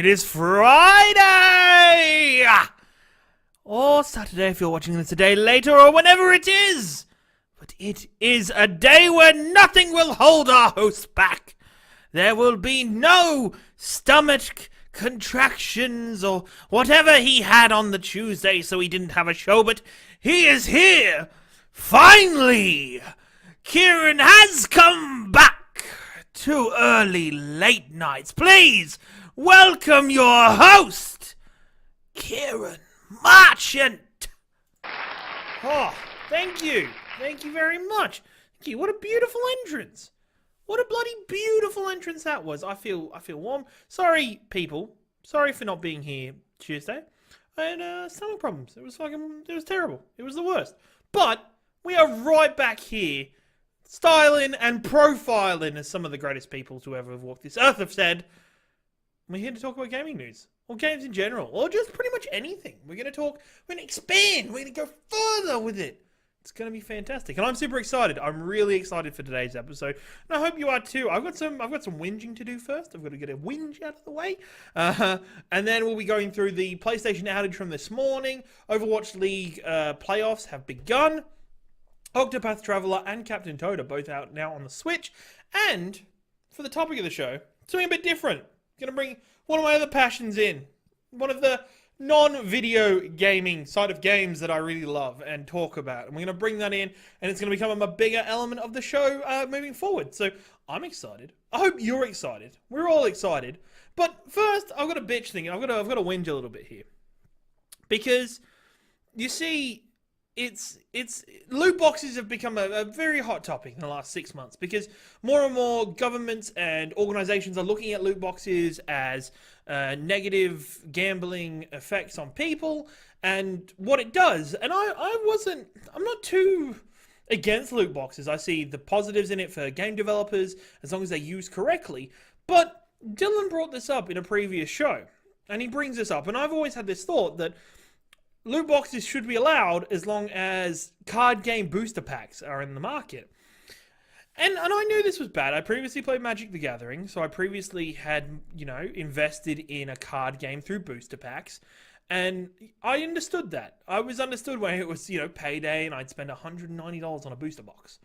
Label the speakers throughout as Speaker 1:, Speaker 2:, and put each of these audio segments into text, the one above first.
Speaker 1: It is Friday! Or Saturday if you're watching this a day later, or whenever it is! But it is a day where nothing will hold our host back. There will be no stomach contractions or whatever he had on the Tuesday so he didn't have a show, but he is here! Finally! Ciaran has come back to early late nights. Please welcome your host, Ciaran Marchant. Oh, thank you. Thank you very much. Thank you. What a beautiful entrance. What a bloody beautiful entrance that was. I feel warm. Sorry, people. Sorry for not being here Tuesday. I had stomach problems. It was terrible. It was the worst. But we are right back here, styling and profiling as some of the greatest people to ever have walked this earth have said. We're here to talk about gaming news, or games in general, or just pretty much anything. We're going to expand, we're going to go further with it. It's going to be fantastic, and I'm super excited. I'm really excited for today's episode, and I hope you are too. I've got some whinging to do first. I've got to get a whinge out of the way, and then we'll be going through the PlayStation outage from this morning. Overwatch League playoffs have begun. Octopath Traveler and Captain Toad are both out now on the Switch, and for the topic of the show, something a bit different. Going to bring one of my other passions in, one of the non-video gaming side of games that I really love and talk about. And we're going to bring that in, and it's going to become a bigger element of the show moving forward. So I'm excited. I hope you're excited. We're all excited. But first, I've got a bitch thing. I've got to whinge a little bit here, because you see, it's loot boxes have become a very hot topic in the last 6 months, because more and more governments and organizations are looking at loot boxes as negative gambling effects on people and what it does. And I'm not too against loot boxes. I see the positives in it for game developers as long as they're used correctly. But Dylan brought this up in a previous show, and he brings this up, and I've always had this thought that loot boxes should be allowed as long as card game booster packs are in the market. And I knew this was bad. I previously played Magic the Gathering, so I previously had, invested in a card game through booster packs. And I understood that. I understood when it was, payday and I'd spend $190 on a booster box.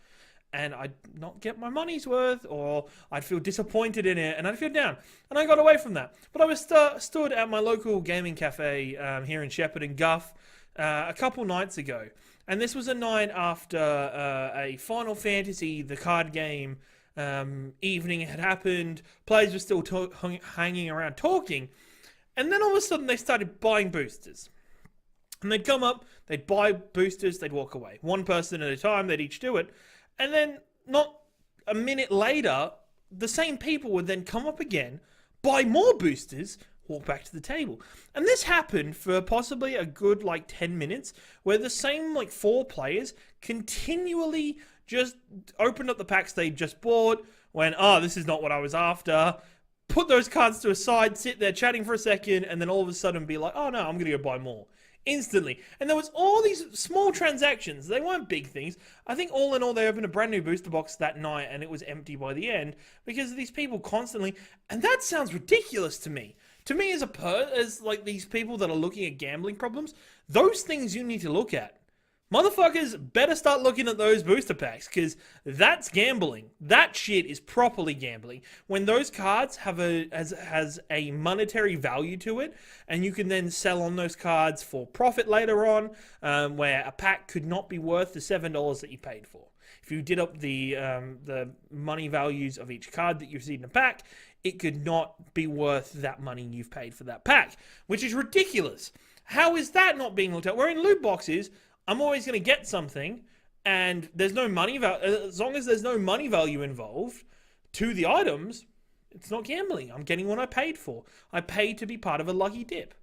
Speaker 1: And I'd not get my money's worth, or I'd feel disappointed in it, and I'd feel down. And I got away from that. But I was stood at my local gaming cafe here in Shepherd and Guff a couple nights ago. And this was a night after a Final Fantasy, the card game, evening had happened. Players were still hanging around talking. And then all of a sudden they started buying boosters. And they'd come up, they'd buy boosters, they'd walk away. One person at a time, they'd each do it. And then, not a minute later, the same people would then come up again, buy more boosters, walk back to the table. And this happened for possibly a good, 10 minutes, where the same, 4 players continually just opened up the packs they just bought, went, this is not what I was after, put those cards to a side, sit there chatting for a second, and then all of a sudden be like, oh no, I'm going to go buy more. Instantly. And there was all these small transactions. They weren't big things. I think all in all, they opened a brand new booster box that night and it was empty by the end because of these people constantly. And that sounds ridiculous to me. To me, as these people that are looking at gambling problems, those things you need to look at. Motherfuckers better start looking at those booster packs, because that's gambling. That shit is properly gambling. When those cards has a monetary value to it, and you can then sell on those cards for profit later on, where a pack could not be worth the $7 that you paid for. If you did up the money values of each card that you received in a pack, it could not be worth that money you've paid for that pack, which is ridiculous. How is that not being looked at? Where in loot boxes, I'm always going to get something, and there's no money as long as there's no money value involved to the items, it's not gambling. I'm getting what I paid for. I paid to be part of a lucky dip.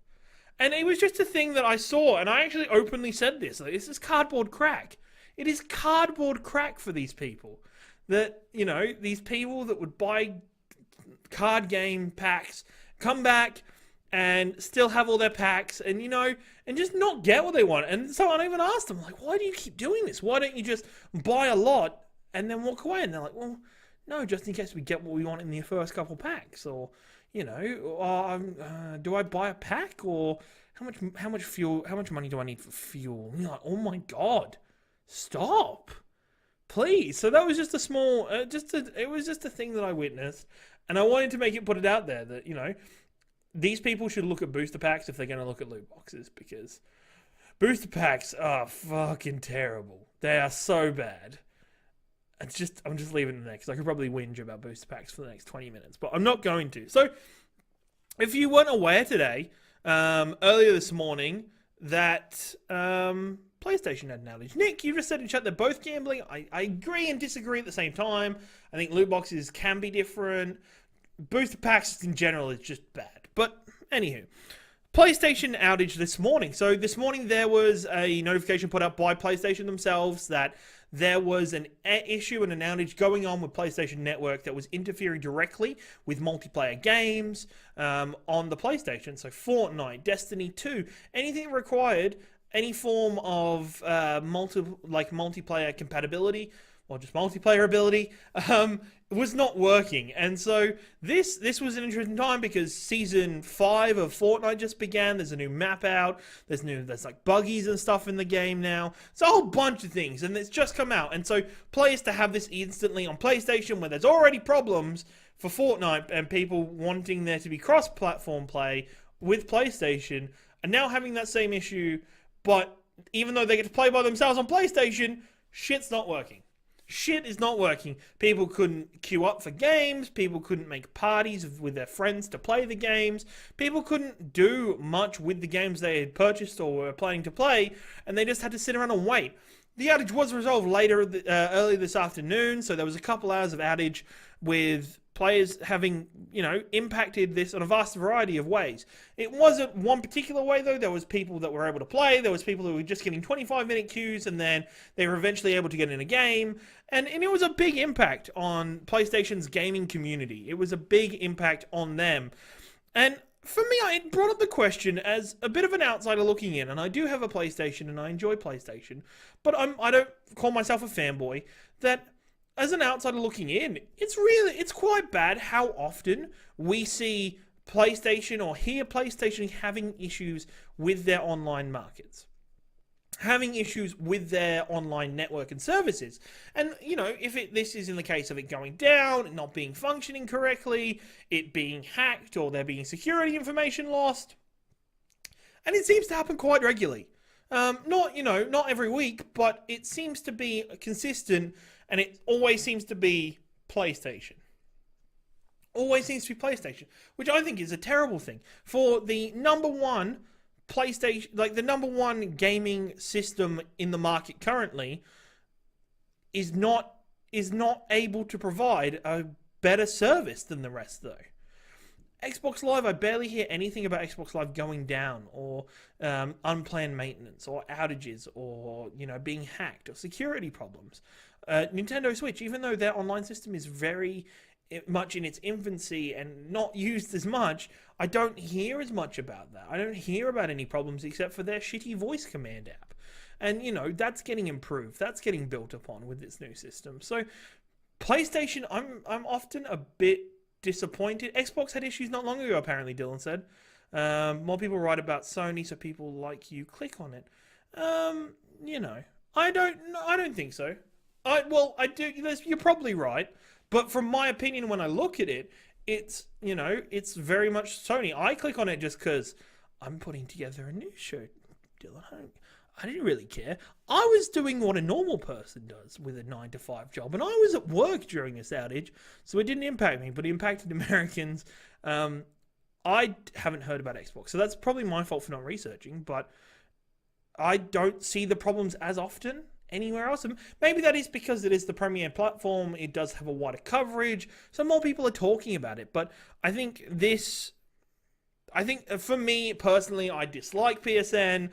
Speaker 1: And it was just a thing that I saw, and I actually openly said this. This is cardboard crack. It is cardboard crack for these people. That, these people that would buy card game packs, come back and still have all their packs, and and just not get what they want. And so I even asked them, why do you keep doing this? Why don't you just buy a lot and then walk away? And they're like, well, no, just in case we get what we want in the first couple packs, or do I buy a pack, or how much money do I need for fuel? And you're like, oh my god, stop, please. So that was just a small, it was just a thing that I witnessed, and I wanted to put it out there that these people should look at booster packs if they're going to look at loot boxes, because booster packs are fucking terrible. They are so bad. I'm just leaving it there because I could probably whinge about booster packs for the next 20 minutes, but I'm not going to. So, if you weren't aware today, earlier this morning, that PlayStation had an outage. Nick, you just said in chat they're both gambling. I agree and disagree at the same time. I think loot boxes can be different. Booster packs in general is just bad. But, anywho. PlayStation outage this morning. So this morning there was a notification put up by PlayStation themselves that there was an issue and an outage going on with PlayStation Network that was interfering directly with multiplayer games on the PlayStation. So Fortnite, Destiny 2, anything required any form of multiplayer compatibility or just multiplayer ability was not working. And so this was an interesting time because season 5 of Fortnite just began. There's a new map out. There's like buggies and stuff in the game now. It's a whole bunch of things, and it's just come out. And so players to have this instantly on PlayStation where there's already problems for Fortnite and people wanting there to be cross-platform play with PlayStation and now having that same issue, but even though they get to play by themselves on PlayStation, shit's not working. Shit is not working. People couldn't queue up for games. People couldn't make parties with their friends to play the games. People couldn't do much with the games they had purchased or were planning to play, and they just had to sit around and wait. The outage was resolved early this afternoon, so there was a couple hours of outage with players having, impacted this in a vast variety of ways. It wasn't one particular way, though. There was people that were able to play. There was people who were just getting 25-minute queues, and then they were eventually able to get in a game. And it was a big impact on PlayStation's gaming community. It was a big impact on them. And for me, it brought up the question as a bit of an outsider looking in, and I do have a PlayStation, and I enjoy PlayStation, but I don't call myself a fanboy, that as an outsider looking in, it's quite bad how often we see PlayStation or hear PlayStation having issues with their online markets, having issues with their online network and services. And, if this is in the case of it going down, it not being functioning correctly, it being hacked, or there being security information lost, and it seems to happen quite regularly. Not every week, but it seems to be consistent. And it always seems to be PlayStation. Always seems to be PlayStation, which I think is a terrible thing. For the number one PlayStation, like the number one gaming system in the market currently, is not able to provide a better service than the rest, though. Xbox Live, I barely hear anything about Xbox Live going down, or unplanned maintenance, or outages, or being hacked, or security problems. Nintendo Switch, even though their online system is very much in its infancy and not used as much, I don't hear as much about that. I don't hear about any problems except for their shitty voice command app. And, that's getting improved. That's getting built upon with this new system. So, PlayStation, I'm often a bit disappointed. Xbox had issues not long ago, apparently, Dylan said. More people write about Sony, so people like you click on it. I don't think so. I do. You're probably right, but from my opinion, when I look at it, it's very much Sony. I click on it just because I'm putting together a new show, Dylan. I didn't really care. I was doing what a normal person does with a 9-to-5 job, and I was at work during this outage, so it didn't impact me, but it impacted Americans. I haven't heard about Xbox, so that's probably my fault for not researching, but I don't see the problems as often anywhere else. And maybe that is because it is the premier platform. It does have a wider coverage, so more people are talking about it. But I think for me personally, I dislike PSN,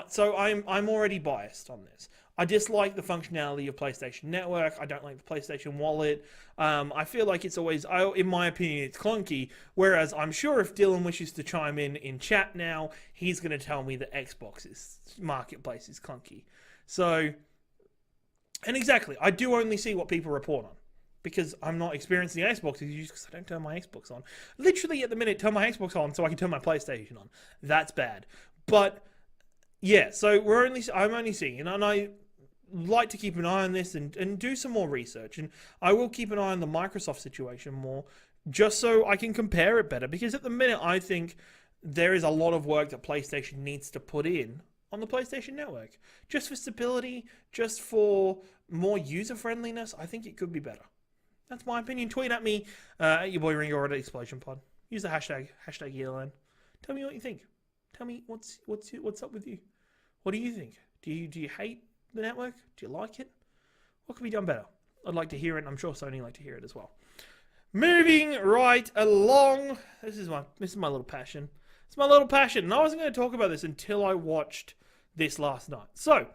Speaker 1: so I'm already biased on this. I dislike the functionality of PlayStation Network. I don't like the PlayStation Wallet. I feel like it's always, in my opinion, it's clunky. Whereas I'm sure if Dylan wishes to chime in chat now, he's going to tell me that Xbox's marketplace is clunky. So, and exactly, I do only see what people report on. because I'm not experiencing the Xbox issues because I don't turn my Xbox on. Literally at the minute, turn my Xbox on so I can turn my PlayStation on. That's bad. But yeah, so I'm only seeing, and I like to keep an eye on this and do some more research, and I will keep an eye on the Microsoft situation more, just so I can compare it better. Because at the minute, I think there is a lot of work that PlayStation needs to put in on the PlayStation Network, just for stability, just for more user friendliness. I think it could be better. That's my opinion. Tweet at me at your boy Ringo or at Explosion Pod. Use the hashtag ELN. Tell me what you think. Tell me what's up with you. What do you think? Do you hate the network? Do you like it? What could be done better? I'd like to hear it, and I'm sure Sony would like to hear it as well. Moving right along. This is my little passion. It's my little passion, and I wasn't going to talk about this until I watched this last night. So,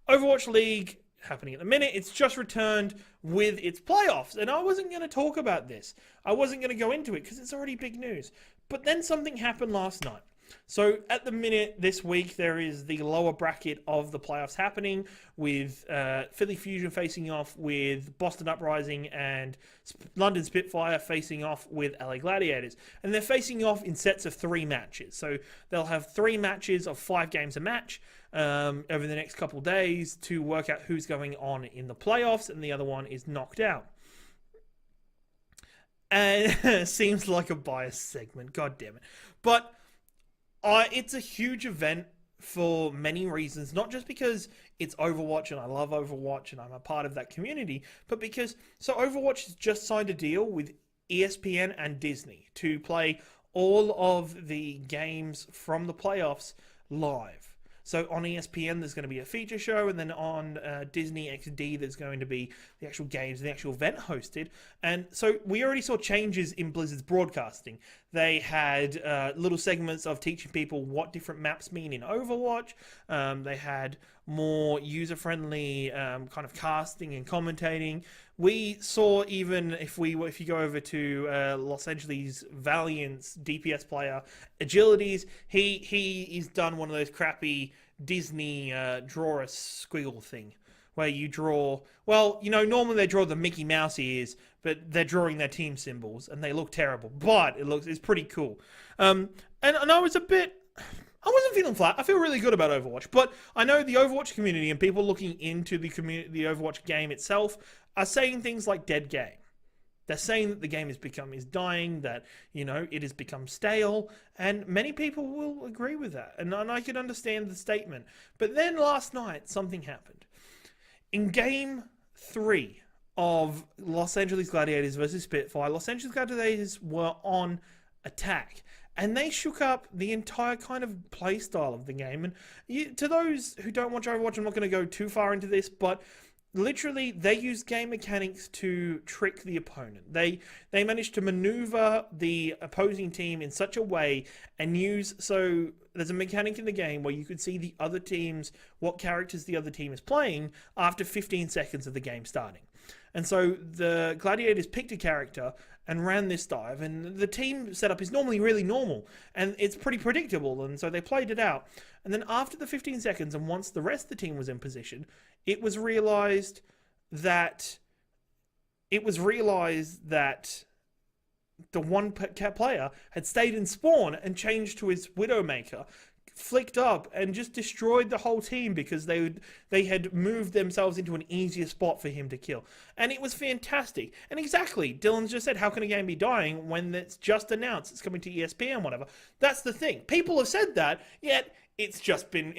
Speaker 1: Overwatch League happening at the minute. It's just returned with its playoffs, and I wasn't going to talk about this. I wasn't going to go into it because it's already big news. But then something happened last night. So at the minute, this week, there is the lower bracket of the playoffs happening with Philly Fusion facing off with Boston Uprising and London Spitfire facing off with LA Gladiators. And they're facing off in sets of 3 matches. So they'll have 3 matches of 5 games a match over the next couple of days to work out who's going on in the playoffs, and the other one is knocked out. And it seems like a biased segment, god damn it. But it's a huge event for many reasons, not just because it's Overwatch and I love Overwatch and I'm a part of that community, but because Overwatch has just signed a deal with ESPN and Disney to play all of the games from the playoffs live. So on ESPN, there's going to be a feature show, and then on Disney XD, there's going to be the actual games and the actual event hosted. And so we already saw changes in Blizzard's broadcasting. They had little segments of teaching people what different maps mean in Overwatch. They had more user-friendly kind of casting and commentating. We saw, even if you go over to Los Angeles Valiant's DPS player, Agilities, he's done one of those crappy Disney draw a squiggle thing, where you draw, well, normally they draw the Mickey Mouse ears, but they're drawing their team symbols, and they look terrible, but it's pretty cool. And I wasn't feeling flat. I feel really good about Overwatch, but I know the Overwatch community and people looking into the Overwatch game itself are saying things like dead game. They're saying that the game is dying, that, it has become stale, and many people will agree with that, and I can understand the statement. But then last night, something happened. In Game 3 of Los Angeles Gladiators versus Spitfire, Los Angeles Gladiators were on attack, and they shook up the entire kind of play style of the game. And to those who don't watch Overwatch, I'm not going to go too far into this, but literally, they use game mechanics to trick the opponent. They managed to maneuver the opposing team in such a way and so there's a mechanic in the game where you could see the other teams, what characters the other team is playing after 15 seconds of the game starting. And so the Gladiators picked a character and ran this dive, and the team setup is normally really normal, and it's pretty predictable, and so they played it out. And then after the 15 seconds, and once the rest of the team was in position, it was realized that the one player had stayed in spawn and changed to his Widowmaker, flicked up, and just destroyed the whole team because they had moved themselves into an easier spot for him to kill. And it was fantastic. And exactly, Dylan's just said, how can a game be dying when it's just announced it's coming to ESPN, whatever. That's the thing. People have said that, yet it's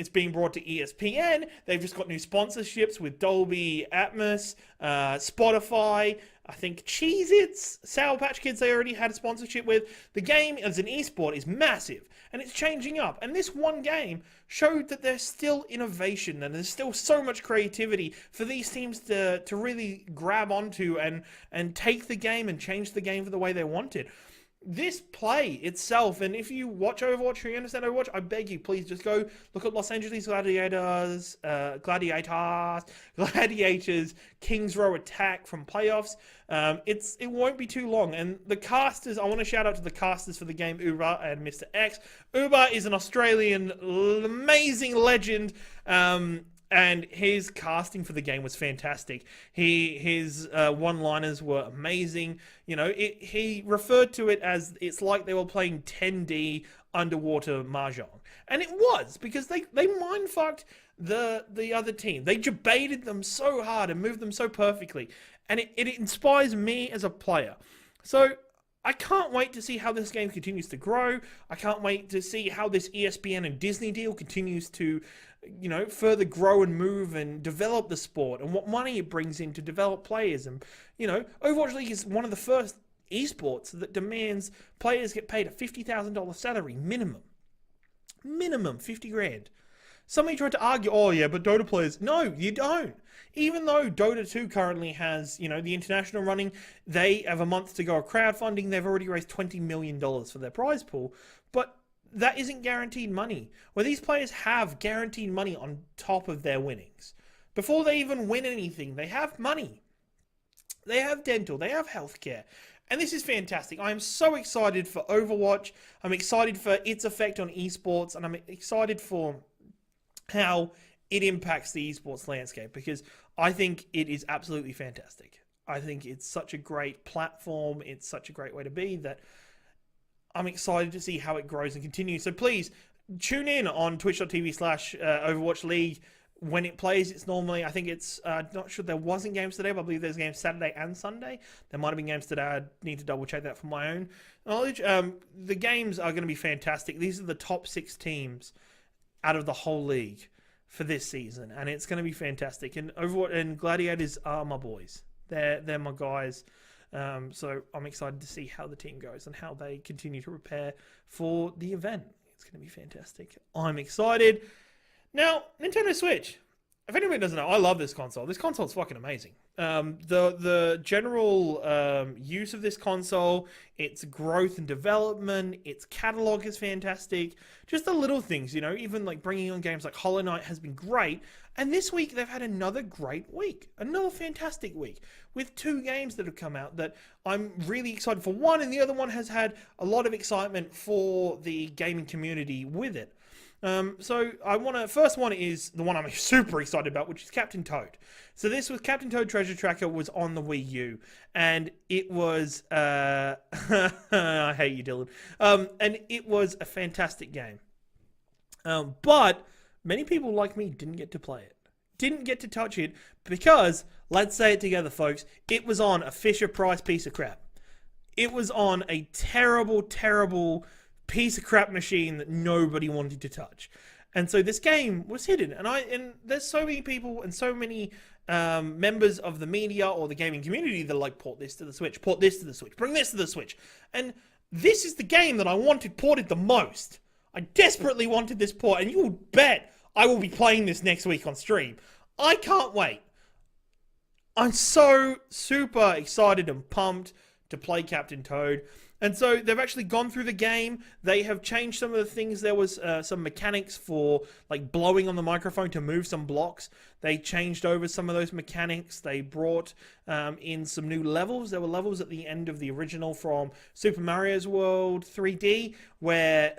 Speaker 1: being brought to ESPN. They've just got new sponsorships with Dolby Atmos, Spotify, I think Cheez-Its, Sour Patch Kids they already had a sponsorship with. The game as an esport is massive, and it's changing up. And this one game showed that there's still innovation, and there's still so much creativity for these teams to really grab onto and take the game and change the game for the way they want it. This play itself, and if you watch Overwatch or you understand Overwatch, I beg you, please just go look at Los Angeles Gladiators, Kings Row attack from playoffs. It won't be too long. And the casters, I want to shout out to the casters for the game, Uber and Mr. X. Uber is an Australian amazing legend. And his casting for the game was fantastic. His one-liners were amazing. You know, he referred to it as it's like they were playing 10D underwater mahjong, and it was because they mind-fucked the other team. They Jebated them so hard and moved them so perfectly, and it inspires me as a player. So I can't wait to see how this game continues to grow. I can't wait to see how this ESPN and Disney deal continues to, you know, further grow and move and develop the sport, and what money it brings in to develop players. And, you know, Overwatch League is one of the first esports that demands players get paid a $50,000 salary minimum. Minimum 50 grand. Somebody tried to argue, oh yeah, but Dota players, no, you don't. Even though Dota 2 currently has, you know, the international running, they have a month to go of crowdfunding. They've already raised $20 million for their prize pool, but that isn't guaranteed money. Where these players have guaranteed money on top of their winnings. Before they even win anything, they have money. They have dental, they have healthcare. And this is fantastic. I am so excited for Overwatch. I'm excited for its effect on esports, and I'm excited for how it impacts the esports landscape, because I think it is absolutely fantastic. I think it's such a great platform. It's such a great way to be that I'm excited to see how it grows and continues. So please tune in on twitch.tv/Overwatch League. When it plays, it's normally, I think it's, not sure, there wasn't games today, but I believe there's games Saturday and Sunday. There might have been games today. I need to double check that for my own knowledge. The games are going to be fantastic. These are the top 6 teams out of the whole league for this season, and it's going to be fantastic. And Overwatch and Gladiators are my boys. They're my guys. So I'm excited to see how the team goes and how they continue to prepare for the event. It's going to be fantastic. I'm excited. Now, Nintendo Switch. If anybody doesn't know, I love this console. This console is fucking amazing. The general use of this console, its growth and development, its catalog is fantastic. Just the little things, you know, even like bringing on games like Hollow Knight has been great. And this week they've had another great week, another fantastic week with 2 games that have come out that I'm really excited for. One, and the other one has had a lot of excitement for the gaming community with it. So first one is the one I'm super excited about, which is Captain Toad. So this was Captain Toad Treasure Tracker was on the Wii U, and it was, I hate you, Dylan. And it was a fantastic game. But many people like me didn't get to play it. Didn't get to touch it because, let's say it together, folks, it was on a Fisher-Price piece of crap. It was on a terrible, terrible piece of crap machine that nobody wanted to touch. And so this game was hidden, and there's so many people and so many members of the media or the gaming community that are like, port this to the Switch, port this to the Switch, bring this to the Switch. And this is the game that I wanted ported the most. I desperately wanted this port, and you will bet I will be playing this next week on stream. I can't wait. I'm so super excited and pumped to play Captain Toad. And so they've actually gone through the game. They have changed some of the things. There was some mechanics for like blowing on the microphone to move some blocks. They changed over some of those mechanics. They brought in some new levels. There were levels at the end of the original from Super Mario's World 3D where,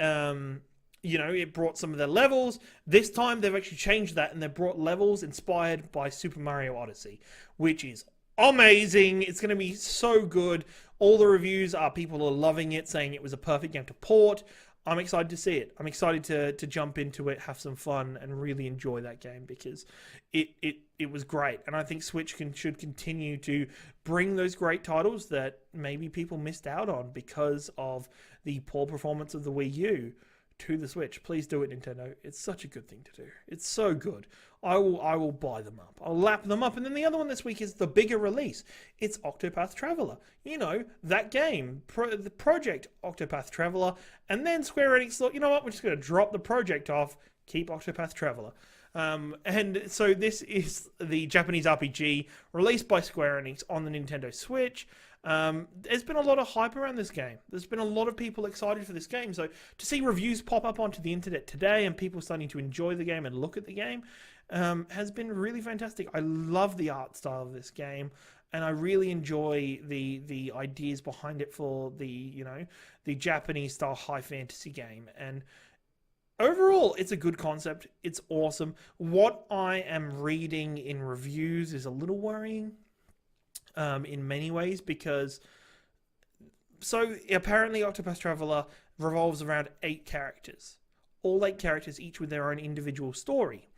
Speaker 1: you know, it brought some of their levels. This time they've actually changed that and they've brought levels inspired by Super Mario Odyssey, which is amazing. It's going to be so good. All the reviews are people are loving it, saying it was a perfect game to port. I'm excited to see it. I'm excited to jump into it, have some fun, and really enjoy that game because it was great. And I think Switch should continue to bring those great titles that maybe people missed out on because of the poor performance of the Wii U to the Switch. Please do it, Nintendo. It's such a good thing to do. It's so good. I will buy them up. I'll lap them up. And then the other one this week is the bigger release. It's Octopath Traveler. You know, that game, the project Octopath Traveler. And then Square Enix thought, you know what, we're just going to drop the project off, keep Octopath Traveler. And so this is the Japanese RPG released by Square Enix on the Nintendo Switch. There's been a lot of hype around this game. There's been a lot of people excited for this game. So to see reviews pop up onto the internet today and people starting to enjoy the game and look at the game has been really fantastic. I love the art style of this game, and I really enjoy the ideas behind it for the, you know, the Japanese style high fantasy game. And Overall, it's a good concept. It's awesome. What I am reading in reviews is a little worrying in many ways because so apparently Octopath Traveler revolves around 8 characters. All 8 characters, each with their own individual story,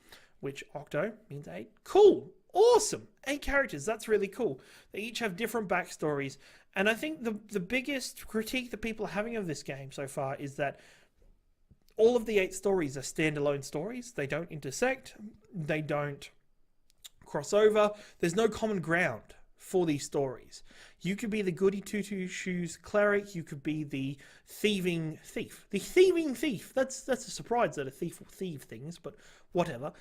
Speaker 1: which Octo means 8. Cool. Awesome. 8 characters. That's really cool. They each have different backstories. And I think the biggest critique that people are having of this game so far is that all of the 8 stories are standalone stories. They don't intersect. They don't cross over. There's no common ground for these stories. You could be the goody two shoes cleric. You could be the thieving thief. The thieving thief. That's a surprise that a thief will thieve things, but whatever.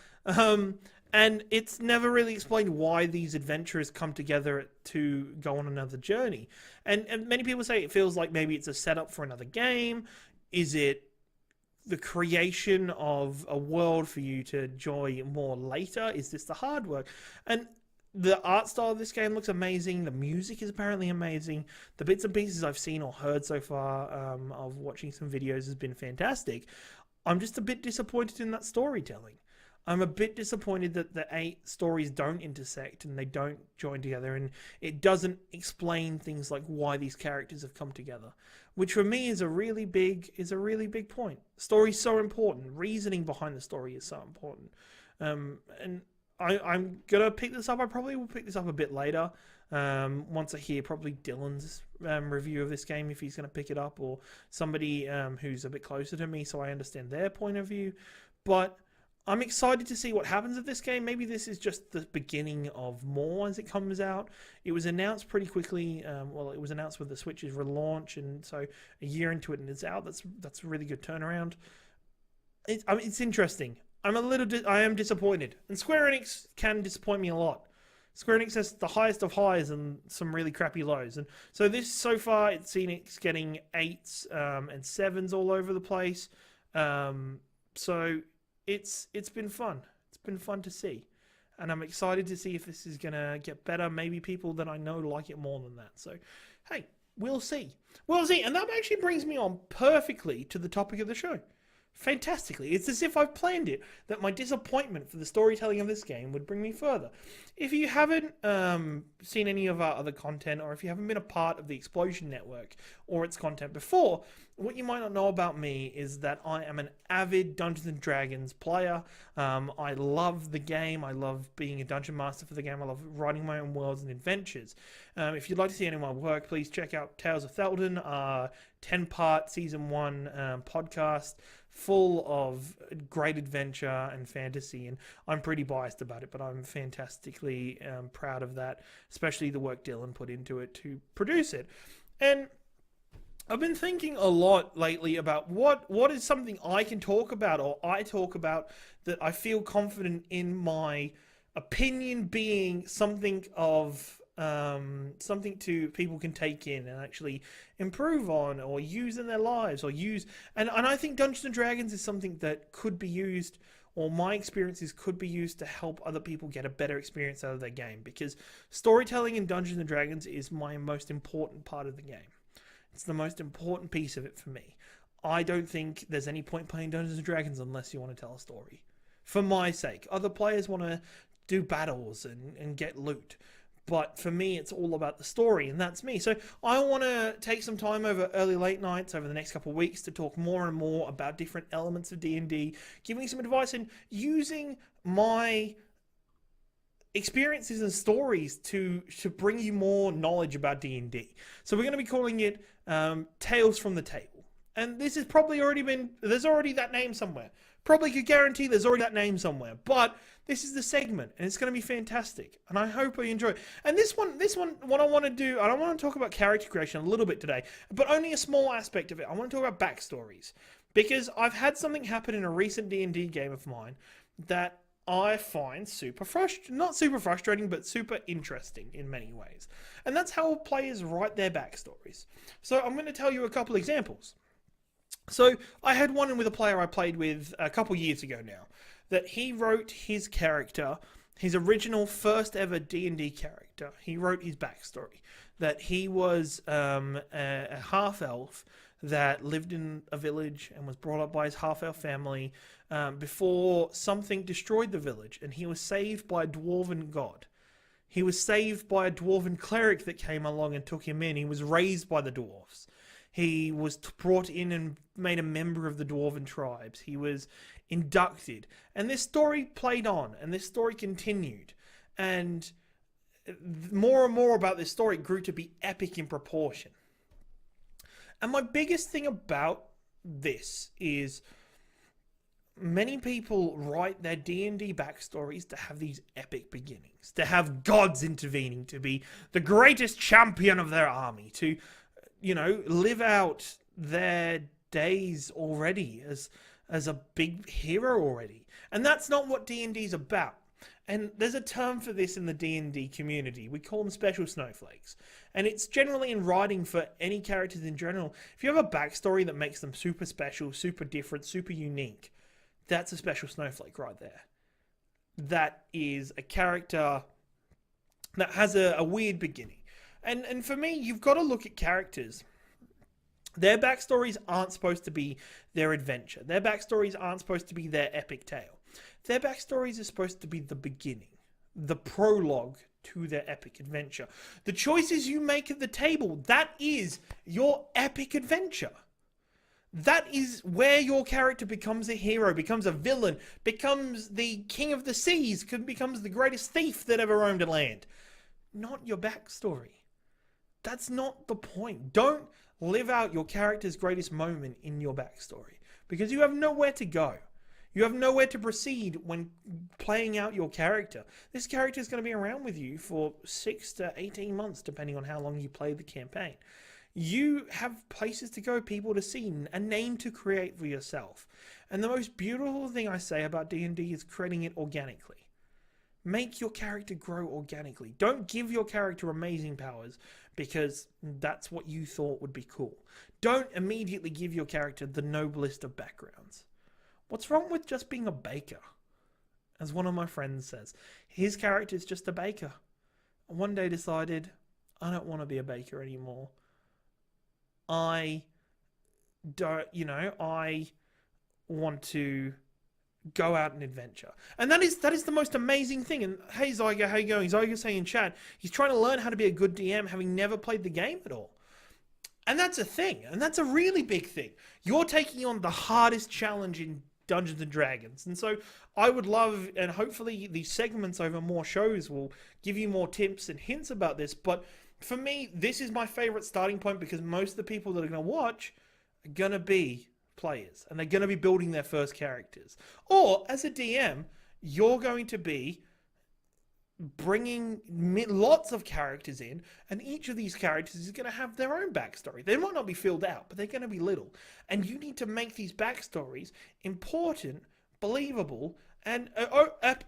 Speaker 1: And it's never really explained why these adventurers come together to go on another journey. And many people say it feels like maybe it's a setup for another game. Is it the creation of a world for you to enjoy more later? Is this the hard work? And the art style of this game looks amazing. The music is apparently amazing. The bits and pieces I've seen or heard so far of watching some videos has been fantastic. I'm just a bit disappointed in that storytelling. I'm a bit disappointed that the 8 stories don't intersect and they don't join together, and it doesn't explain things like why these characters have come together, which for me is a really big point. Story's so important. Reasoning behind the story is so important. And I'm gonna pick this up. I probably will pick this up a bit later. Once I hear probably Dylan's review of this game, if he's gonna pick it up, or somebody who's a bit closer to me, so I understand their point of view. But I'm excited to see what happens with this game. Maybe this is just the beginning of more as it comes out. It was announced pretty quickly. It was announced with the Switch's relaunch, and so a year into it and it's out. That's a really good turnaround. It's interesting. I am disappointed, and Square Enix can disappoint me a lot. Square Enix has the highest of highs and some really crappy lows, and so this so far it's seen it's getting 8s and 7s all over the place. So it's been fun. It's been fun to see, and I'm excited to see if this is gonna get better. Maybe people that I know like it more than that. So, hey, we'll see. We'll see, and that actually brings me on perfectly to the topic of the show. Fantastically. It's as if I've planned it, that my disappointment for the storytelling of this game would bring me further. If you haven't seen any of our other content, or if you haven't been a part of the Explosion Network or its content before, what you might not know about me is that I am an avid Dungeons & Dragons player. I love the game. I love being a dungeon master for the game. I love writing my own worlds and adventures. If you'd like to see any of my work, please check out Tales of Theldon, our 10-part Season 1 podcast, full of great adventure and fantasy, and I'm pretty biased about it, but I'm fantastically proud of that, especially the work Dylan put into it to produce it. And I've been thinking a lot lately about what is something I can talk about, or I talk about, that I feel confident in my opinion being something of something to people can take in and actually improve on or use in their lives, or use, and I think Dungeons and Dragons is something that could be used, or my experiences could be used to help other people get a better experience out of their game, because storytelling in Dungeons and Dragons is my most important part of the game. It's the most important piece of it for me. I don't think there's any point playing Dungeons and Dragons unless you want to tell a story. For my sake. Other players want to do battles and get loot. But for me, it's all about the story, and that's me. So I want to take some time over early late nights over the next couple of weeks to talk more and more about different elements of D&D, giving some advice and using my experiences and stories to bring you more knowledge about D&D. So we're going to be calling it Tales from the Table. And this has probably there's already that name somewhere. Probably could guarantee there's already that name somewhere. But this is the segment, and it's going to be fantastic. And I hope you enjoy it. And this one, what I want to do, I don't want to talk about character creation a little bit today, but only a small aspect of it. I want to talk about backstories. Because I've had something happen in a recent D&D game of mine that I find not super frustrating, but super interesting in many ways. And that's how players write their backstories. So I'm going to tell you a couple examples. So I had one with a player I played with a couple years ago now, that he wrote his character, his original first ever D&D character. He wrote his backstory, that he was a half-elf that lived in a village and was brought up by his half-elf family before something destroyed the village, and he was saved by a dwarven god. He was saved by a dwarven cleric that came along and took him in. He was raised by the dwarves. He was brought in and made a member of the dwarven tribes. He was inducted. And this story played on, and this story continued. And more and more about this story grew to be epic in proportion. And my biggest thing about this is many people write their D&D backstories to have these epic beginnings, to have gods intervening, to be the greatest champion of their army, to, you know, live out their days already as a big hero already. And that's not what D&D is about. And there's a term for this in the D&D community. We call them Special Snowflakes. And it's generally in writing for any characters in general. If you have a backstory that makes them super special, super different, super unique, that's a Special Snowflake right there. That is a character that has a weird beginning. And for me, you've got to look at characters. Their backstories aren't supposed to be their adventure. Their backstories aren't supposed to be their epic tale. Their backstories are supposed to be the beginning, the prologue to their epic adventure. The choices you make at the table, that is your epic adventure. That is where your character becomes a hero, becomes a villain, becomes the king of the seas, becomes the greatest thief that ever roamed a land. Not your backstory. That's not the point. Don't live out your character's greatest moment in your backstory, because you have nowhere to go. You have nowhere to proceed when playing out your character. This character is going to be around with you for 6 to 18 months, depending on how long you play the campaign. You have places to go, people to see, a name to create for yourself. And the most beautiful thing I say about D&D is creating it organically. Make your character grow organically. Don't give your character amazing powers because that's what you thought would be cool. Don't immediately give your character the noblest of backgrounds. What's wrong with just being a baker? As one of my friends says, his character is just a baker. One day decided, I don't want to be a baker anymore. I want to go out and adventure. And that is the most amazing thing. And hey Zyga, how you going? Zyga's saying in chat, he's trying to learn how to be a good DM having never played the game at all. And that's a thing. And that's a really big thing. You're taking on the hardest challenge in Dungeons and Dragons. And so I would love, and hopefully these segments over more shows will give you more tips and hints about this. But for me, this is my favorite starting point because most of the people that are going to watch are going to be players and they're going to be building their first characters. Or as a DM, you're going to be bringing lots of characters in, and each of these characters is going to have their own backstory. They might not be filled out, but they're going to be little. And you need to make these backstories important, believable, and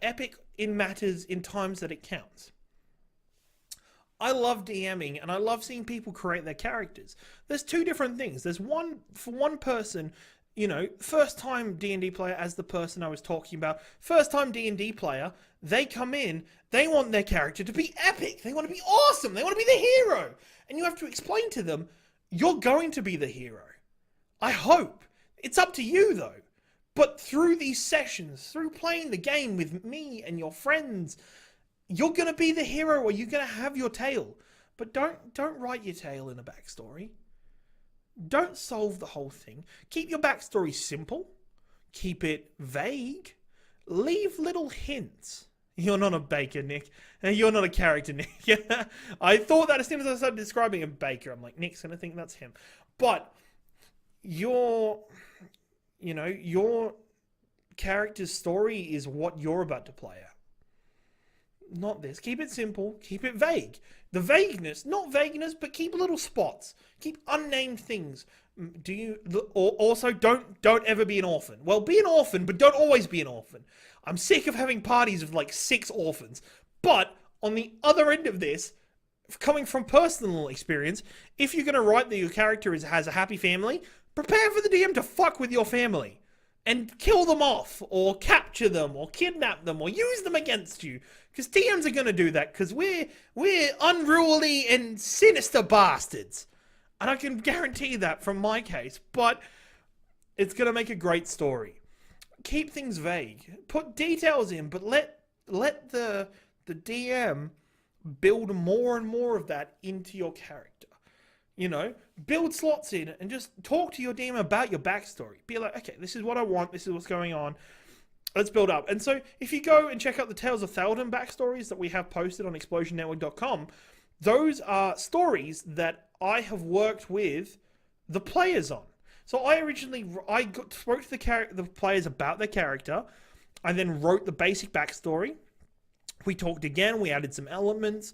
Speaker 1: epic in matters in times that it counts. I love DMing and I love seeing people create their characters. There's two different things. There's one for one person, you know, first time D&D player, as the person I was talking about, first time D&D player, they come in, they want their character to be epic. They want to be awesome. They want to be the hero. And you have to explain to them, you're going to be the hero. I hope. It's up to you though. But through these sessions, through playing the game with me and your friends, you're going to be the hero or you're going to have your tale. But don't write your tale in a backstory. Don't solve the whole thing. Keep your backstory simple. Keep it vague. Leave little hints. You're not a baker, Nick. You're not a character, Nick. I thought that as soon as I started describing a baker, I'm like, Nick's going to think that's him. But your character's story is what you're about to play out. Not this. Keep it simple. Keep it vague. The vagueness, not vagueness, but keep little spots. Keep unnamed things. Also don't ever be an orphan. Well, be an orphan, but don't always be an orphan. I'm sick of having parties of like 6 orphans. But on the other end of this, coming from personal experience, if you're going to write that your character has a happy family, prepare for the DM to fuck with your family and kill them off, or capture them, or kidnap them, or use them against you. Because DMs are going to do that, because we're unruly and sinister bastards. And I can guarantee that from my case, but it's going to make a great story. Keep things vague. Put details in, but let the DM build more and more of that into your character. You know, build slots in and just talk to your DM about your backstory. Be like, okay, this is what I want. This is what's going on. Let's build up. And so if you go and check out the Tales of Thalden backstories that we have posted on explosionnetwork.com, those are stories that I have worked with the players on. So I spoke to the players about their character. I then wrote the basic backstory. We talked again. We added some elements.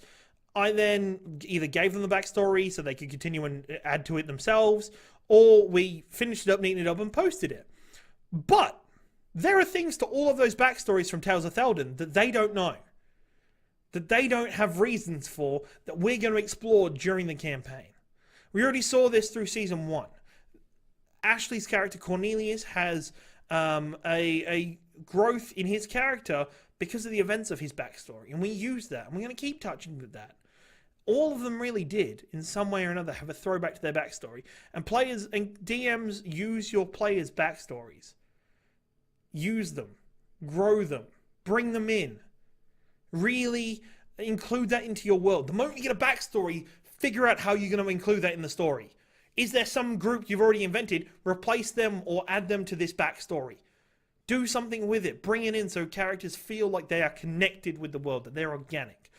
Speaker 1: I then either gave them the backstory so they could continue and add to it themselves, or we finished it up, neatened it up, and posted it. But there are things to all of those backstories from Tales of Thalden that they don't know, that they don't have reasons for, that we're going to explore during the campaign. We already saw this through Season 1. Ashley's character Cornelius has a growth in his character because of the events of his backstory, and we use that, and we're going to keep touching with that. All of them really did, in some way or another, have a throwback to their backstory, and players and DMs use your players' backstories. Use them, grow them, bring them in. Really include that into your world. The moment you get a backstory, figure out how you're going to include that in the story. Is there some group you've already invented? Replace them or add them to this backstory. Do something with it. Bring it in so characters feel like they are connected with the world, that they're organic.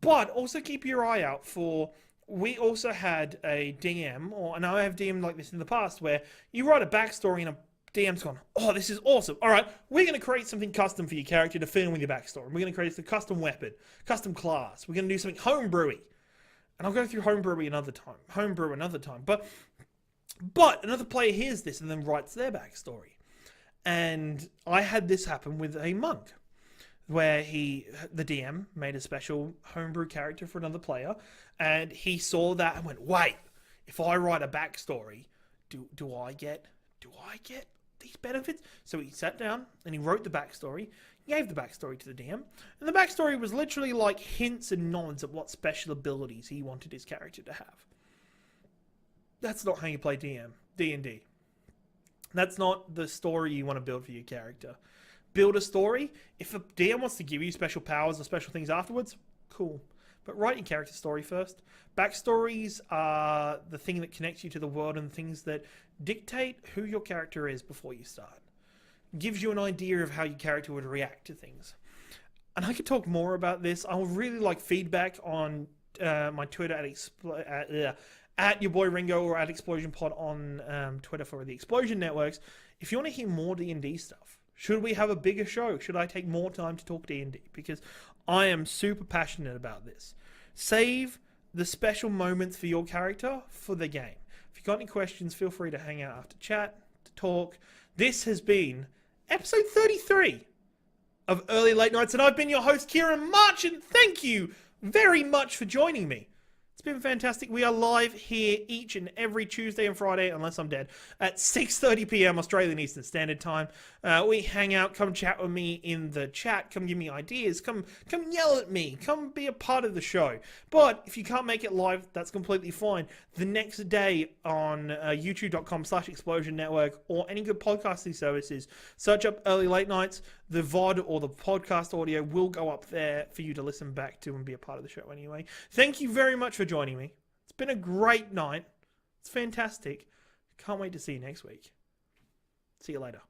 Speaker 1: But also keep your eye out for... We also had a DM, and I have DM'd like this in the past, where you write a backstory and a DM's gone, oh, this is awesome. All right, we're going to create something custom for your character to fit in with your backstory. We're going to create a custom weapon, custom class. We're going to do something homebrewy. And I'll go through homebrew another time. But another player hears this and then writes their backstory. And I had this happen with a monk, where the DM made a special homebrew character for another player, and he saw that and went, wait, if I write a backstory, do I get these benefits? So he sat down and he wrote the backstory, gave the backstory to the DM, and the backstory was literally like hints and nods at what special abilities he wanted his character to have. That's not how you play D&D. That's not the story you want to build for your character. Build a story. If a DM wants to give you special powers or special things afterwards, cool. But write your character story first. Backstories are the thing that connects you to the world and things that dictate who your character is before you start. Gives you an idea of how your character would react to things. And I could talk more about this. I would really like feedback on my Twitter at your boy Ringo, or at ExplosionPod on Twitter for the Explosion Networks. If you want to hear more D&D stuff, should we have a bigger show? Should I take more time to talk D&D? Because I am super passionate about this. Save the special moments for your character for the game. If you've got any questions, feel free to hang out after chat, to talk. This has been episode 33 of Early Late Nights, and I've been your host, Ciaran March, and thank you very much for joining me. It's been fantastic. We are live here each and every Tuesday and Friday, unless I'm dead, at 6:30 p.m. Australian Eastern Standard Time. We hang out. Come chat with me in the chat. Come give me ideas. Come yell at me. Come be a part of the show. But if you can't make it live, that's completely fine. The next day on youtube.com/Explosion Network or any good podcasting services, search up Early Late Nights. The VOD or the podcast audio will go up there for you to listen back to and be a part of the show anyway. Thank you very much for joining me. It's been a great night. It's fantastic. Can't wait to see you next week. See you later.